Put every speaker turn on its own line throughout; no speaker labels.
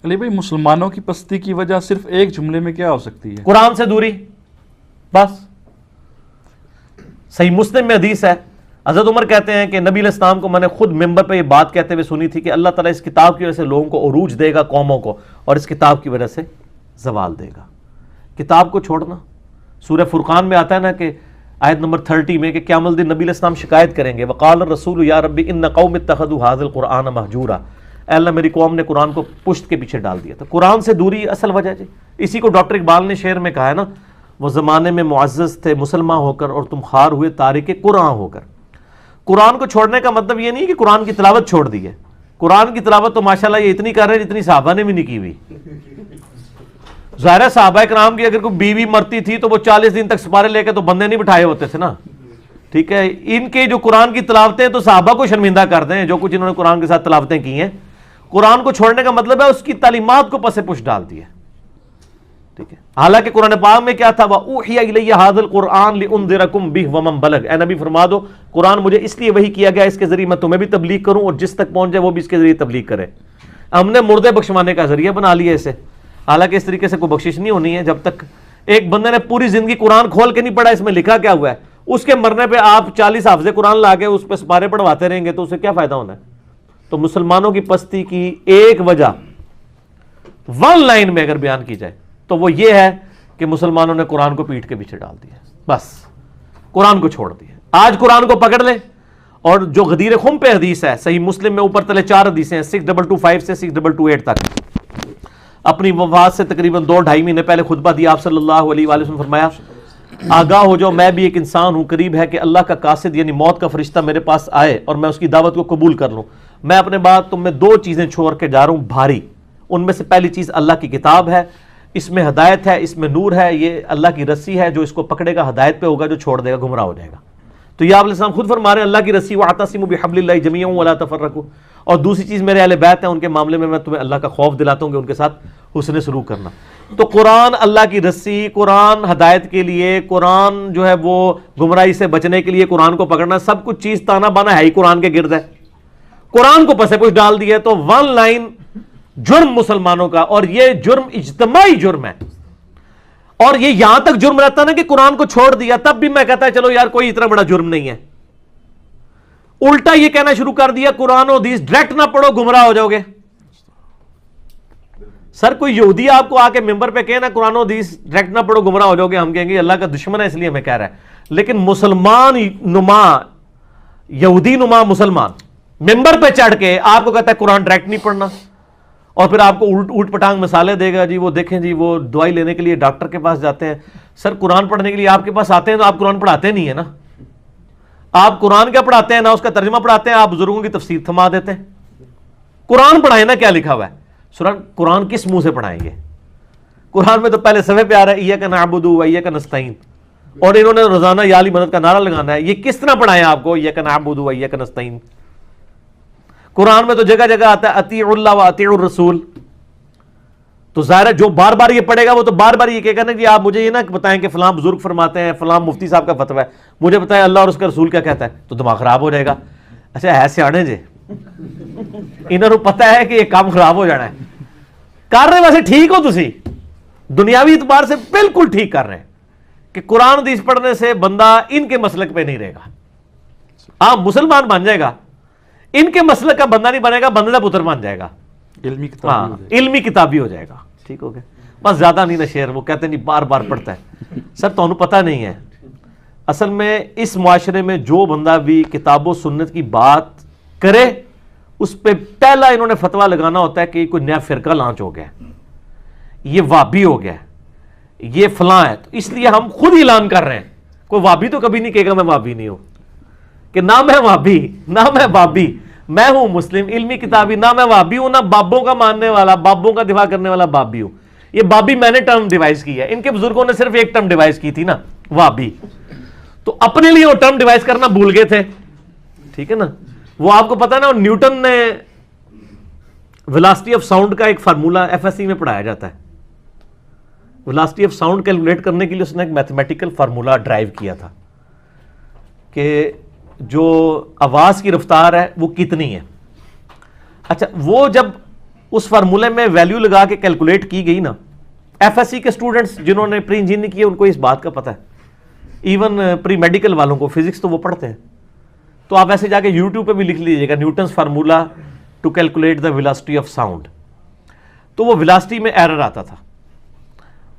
علی بھائی مسلمانوں کی پستی کی وجہ صرف ایک جملے میں کیا ہو سکتی ہے؟
قرآن سے دوری، بس۔ صحیح مسلم میں حدیث ہے، حضرت عمر کہتے ہیں کہ نبی علیہ السلام کو میں نے خود ممبر پہ یہ بات کہتے ہوئے سنی تھی کہ اللہ تعالیٰ اس کتاب کی وجہ سے لوگوں کو عروج دے گا، قوموں کو، اور اس کتاب کی وجہ سے زوال دے گا۔ کتاب کو چھوڑنا، سورہ فرقان میں آتا ہے نا کہ آیت نمبر 30 میں کہ قیامت الدین نبی علیہ السلام شکایت کریں گے، وقال الرسول یا ربی ان قوم اتخذوا ھذا القرآن مہجورا، اے اللہ میری قوم نے قرآن کو پشت کے پیچھے ڈال دیا۔ تو قرآن سے دوری اصل وجہ جی، اسی کو ڈاکٹر اقبال نے شعر میں کہا ہے نا، وہ زمانے میں معزز تھے مسلمان ہو کر اور تم خوار ہوئے تارک قرآن ہو کر۔ قرآن کو چھوڑنے کا مطلب یہ نہیں کہ قرآن کی تلاوت چھوڑ دی ہے، قرآن کی تلاوت تو ماشاءاللہ یہ اتنی کر رہے ہیں جتنی صحابہ نے بھی نہیں کی ہوئی۔ ظاہر ہے صحابہ کرام کی اگر کوئی بیوی مرتی تھی تو وہ 40 دن تک سپارے لے کے تو بندے نہیں بٹھائے ہوتے تھے نا، ٹھیک ہے۔ ان کے جو قرآن کی تلاوتیں تو صحابہ کو شرمندہ کر دیں، جو کچھ انہوں نے قرآن کے ساتھ تلاوتیں کی ہیں۔ قرآن کو چھوڑنے کا مطلب ہے اس کی تعلیمات کو پس پش ڈال دیا، ٹھیک ہے۔ حالانکہ قرآن پاک میں کیا تھا، وَأُوحِيَ إِلَيَّ هَذَا الْقُرْآنُ لِأُنذِرَكُم بِهِ وَمَن بَلَغَ، اے نبی فرما دو قرآن مجھے اس لیے وحی کیا گیا اس کے ذریعے میں تمہیں بھی تبلیغ کروں اور جس تک پہنچ جائے وہ بھی اس کے ذریعے تبلیغ کرے۔ ہم نے مردے بخشوانے کا ذریعہ بنا لیا اسے، حالانکہ اس طریقے سے کوئی بخشش نہیں ہونی ہے جب تک ایک بندے نے پوری زندگی قرآن کھول کے نہیں پڑھا اس میں لکھا کیا ہوا ہے، اس کے مرنے پہ آپ 40 حافظ قرآن لا کے اس پہ سپارے پڑھواتے رہیں گے تو اسے کیا فائدہ ہونا ہے؟ تو مسلمانوں کی پستی کی ایک وجہ ون لائن میں اگر بیان کی جائے تو وہ یہ ہے کہ مسلمانوں نے قرآن کو پیٹھ کے پیچھے ڈال دیا، بس قرآن کو چھوڑ دیا۔ آج قرآن کو پکڑ لیں، اور جو غدیر خم پہ حدیث ہے صحیح مسلم میں اوپر تلے 4 حدیثیں ہیں، 6225 سے 6228 تک، اپنی وفات سے تقریباً 2-2.5 مہینے پہلے خطبہ دیا آپ صلی اللہ علیہ وآلہ وسلم، فرمایا آگاہ ہو جاؤ میں بھی ایک انسان ہوں، قریب ہے کہ اللہ کا قاصد یعنی موت کا فرشتہ میرے پاس آئے اور میں اس کی دعوت کو قبول کر لوں۔ میں اپنے بعد تم میں 2 چیزیں چھوڑ کے جا رہا ہوں بھاری، ان میں سے پہلی چیز اللہ کی کتاب ہے، اس میں ہدایت ہے، اس میں نور ہے، یہ اللہ کی رسی ہے، جو اس کو پکڑے گا ہدایت پہ ہوگا، جو چھوڑ دے گا گمراہ ہو جائے گا۔ تو یہ آپ علیہ السلام خود فرما رہے ہیں اللہ کی رسی وَاعْتَصِمُوا بِحَبْلِ اللَّهِ جَمِيعًا وَلَا تَفَرَّقُوا، اور دوسری چیز میرے اہل بیت ہیں ان کے معاملے میں تمہیں اللہ کا خوف دلاتا ہوں کہ ان کے ساتھ حسن سلوک کرنا۔ تو قرآن اللہ کی رسی، قرآن ہدایت کے لیے، قرآن جو ہے وہ گمراہی سے بچنے کے لیے قرآن کو پکڑنا، سب کچھ چیز تانا بانا ہے ہی قرآن کے گرد ہے۔ قرآن کو پسے پوچھ ڈال دیا تو ون لائن جرم مسلمانوں کا، اور یہ جرم اجتماعی جرم ہے، اور یہ یہاں تک جرم رہتا نا کہ قرآن کو چھوڑ دیا تب بھی میں کہتا ہے چلو یار کوئی اتنا بڑا جرم نہیں ہے، الٹا یہ کہنا شروع کر دیا قرآن و حدیث ڈائریکٹ نہ پڑھو گمراہ ہو جاؤ گے۔ سر کوئی یہودی آپ کو آ کے ممبر پہ کہنا قرآن و حدیث ڈائریکٹ نہ پڑھو گمراہ ہو جاؤ گے، ہم کہیں گے اللہ کا دشمن ہے اس لیے ہمیں کہہ رہا ہے، لیکن مسلمان نما یہودی نما مسلمان ممبر پہ چڑھ کے آپ کو کہتا ہے قرآن ڈائریکٹ نہیں پڑھنا، اور پھر آپ کو اوٹ پٹانگ مثالیں دے گا، جی وہ دیکھیں جی وہ دوائی لینے کے لیے ڈاکٹر کے پاس جاتے ہیں۔ سر قرآن پڑھنے کے لیے آپ کے پاس آتے ہیں تو آپ قرآن پڑھاتے نہیں ہیں نا، آپ قرآن کیا پڑھاتے ہیں، نہ اس کا ترجمہ پڑھاتے ہیں، آپ بزرگوں کی تفسیر تھما دیتے ہیں۔ قرآن پڑھائیں نا کیا لکھا ہوا ہے، سورہ قرآن کس منہ سے پڑھائیں گے؟ قرآن میں تو پہلے صفحے پہ آ رہا ہے ایاک نعبد و ایاک نستعین، اور انہوں نے روزانہ یا علی مدد کا نعرہ لگانا ہے، یہ کس طرح پڑھائیں آپ کو ایاک نعبد و ایاک نستعین؟ قرآن میں تو جگہ جگہ آتا ہے اطیعوا اللہ و اطیعوا الرسول، تو ظاہر ہے جو بار بار یہ پڑھے گا وہ تو بار بار یہ کہے گا نا کہ آپ مجھے یہ نہ بتائیں کہ فلاں بزرگ فرماتے ہیں، فلاں مفتی صاحب کا فتویٰ ہے، مجھے بتائیں اللہ اور اس کا رسول کیا کہتا ہے، تو دماغ خراب ہو جائے گا۔ اچھا ہے سیانے جے، انہوں نے پتہ ہے کہ یہ کام خراب ہو جانا ہے، کر رہے ویسے ٹھیک ہو، تسی دنیاوی اعتبار سے بالکل ٹھیک کر رہے ہیں کہ قرآن حدیث پڑھنے سے بندہ ان کے مسلک پہ نہیں رہے گا، ہاں مسلمان بن جائے گا، ان کے مسلک کا بندہ نہیں بنے گا، بندے کا پتر بن جائے گا، علمی کتابی ہو جائے گا، ٹھیک ہو گیا۔ بس زیادہ نہیں نا شعر، وہ کہتے نہیں بار بار پڑھتا ہے۔ سر تو انہوں پتہ نہیں ہے اصل میں اس معاشرے میں جو بندہ بھی کتاب و سنت کی بات کرے اس پہ پہلا انہوں نے فتویٰ لگانا ہوتا ہے کہ کوئی نیا فرقہ لانچ ہو گیا، یہ وابی ہو گیا، یہ فلاں ہے، تو اس لیے ہم خود اعلان کر رہے ہیں۔ کوئی وابی تو کبھی نہیں کہے گا میں وابی نہیں ہوں، کہ نہ میں وابی نہ میں بابی، میں ہوں مسلم علمی کتابی، نہ میں وابی ہوں نہ بابوں کا ماننے والا، بابوں کا دفاع کرنے والا بابی ہوں۔ یہ بابی میں نے ٹرم ڈیوائز کی ہے، ان کے بزرگوں نے صرف ایک ٹرم ڈیوائز کی تھی نا، وابی، تو اپنے لیے وہ ٹرم ڈیوائز کرنا بھول گئے تھے، ٹھیک ہے نا۔ وہ آپ کو پتا ہے نا نیوٹن نے ویلاسٹی آف ساؤنڈ کا ایک فارمولا ایف ایس سی میں پڑھایا جاتا ہے، ویلاسٹی آف ساؤنڈ کیلکولیٹ کرنے کے لیے اس نے ایک میتھمیٹیکل فارمولا ڈرائیو کیا تھا کہ جو آواز کی رفتار ہے وہ کتنی ہے۔ اچھا وہ جب اس فارمولے میں ویلیو لگا کے کیلکولیٹ کی گئی نا. ایف ایس سی کے اسٹوڈنٹس جنہوں نے پری انجینئرنگ کی ان کو اس بات کا پتہ ہے, ایون پری میڈیکل والوں کو فزکس تو وہ پڑھتے ہیں. تو آپ ایسے جا کے یوٹیوب پہ بھی لکھ لیجیے گا Newton's formula to calculate the velocity of sound. تو وہ ویلاسٹی میں ایرر آتا تھا,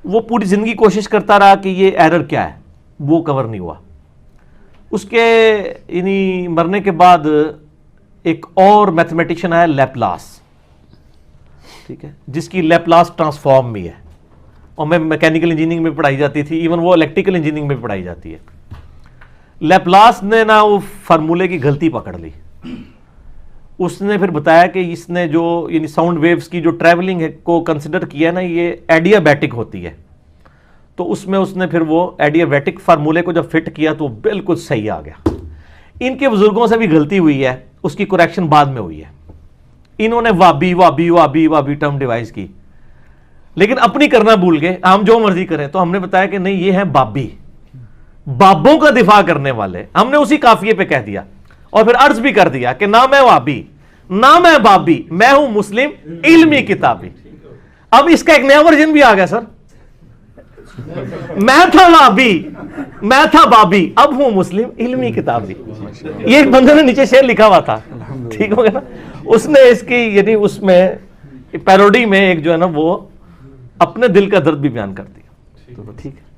وہ پوری زندگی کوشش کرتا رہا کہ یہ ایرر کیا ہے, وہ کور نہیں ہوا. اس کے یعنی مرنے کے بعد ایک اور میتھمیٹیشین آیا لیپلاس, ٹھیک ہے, جس کی لیپلاس ٹرانسفارم بھی ہے, اور میں میکینیکل انجینئرنگ میں پڑھائی جاتی تھی, ایون وہ الیکٹریکل انجینئرنگ میں پڑھائی جاتی ہے. لیپلاس نے نا وہ فارمولے کی غلطی پکڑ لی. اس نے پھر بتایا کہ اس نے جو یعنی ساؤنڈ ویوز کی جو ٹریولنگ ہے کو کنسیڈر کیا نا, یہ ایڈیابیٹک ہوتی ہے. تو اس میں اس نے پھر وہ ایڈیابیٹک فارمولے کو جب فٹ کیا تو بالکل صحیح آ گیا. ان کے بزرگوں سے بھی غلطی ہوئی ہے, اس کی کریکشن بعد میں ہوئی ہے. انہوں نے وابی وابی وابی وابی ٹرم ڈیوائز کی, لیکن اپنی کرنا بھول گئے, ہم جو مرضی کریں. تو ہم نے بتایا کہ نہیں, یہ ہیں بابی, بابوں کا دفاع کرنے والے. ہم نے اسی قافیے پہ کہہ دیا اور پھر عرض بھی کر دیا کہ نہ میں وابی نہ میں بابی, میں ہوں مسلم علمی کتابی. اب اس کا ایک نیا ورژن بھی آ گیا سر, میں تھا وابی میں تھا بابی, اب ہوں مسلم علمی کتابی. یہ ایک بندے نے نیچے شعر لکھا ہوا تھا, ٹھیک ہو گیا نا. اس نے اس کی یعنی اس میں پیروڈی میں ایک جو ہے نا وہ اپنے دل کا درد بھی بیان کر دیا. ٹھیک ہے.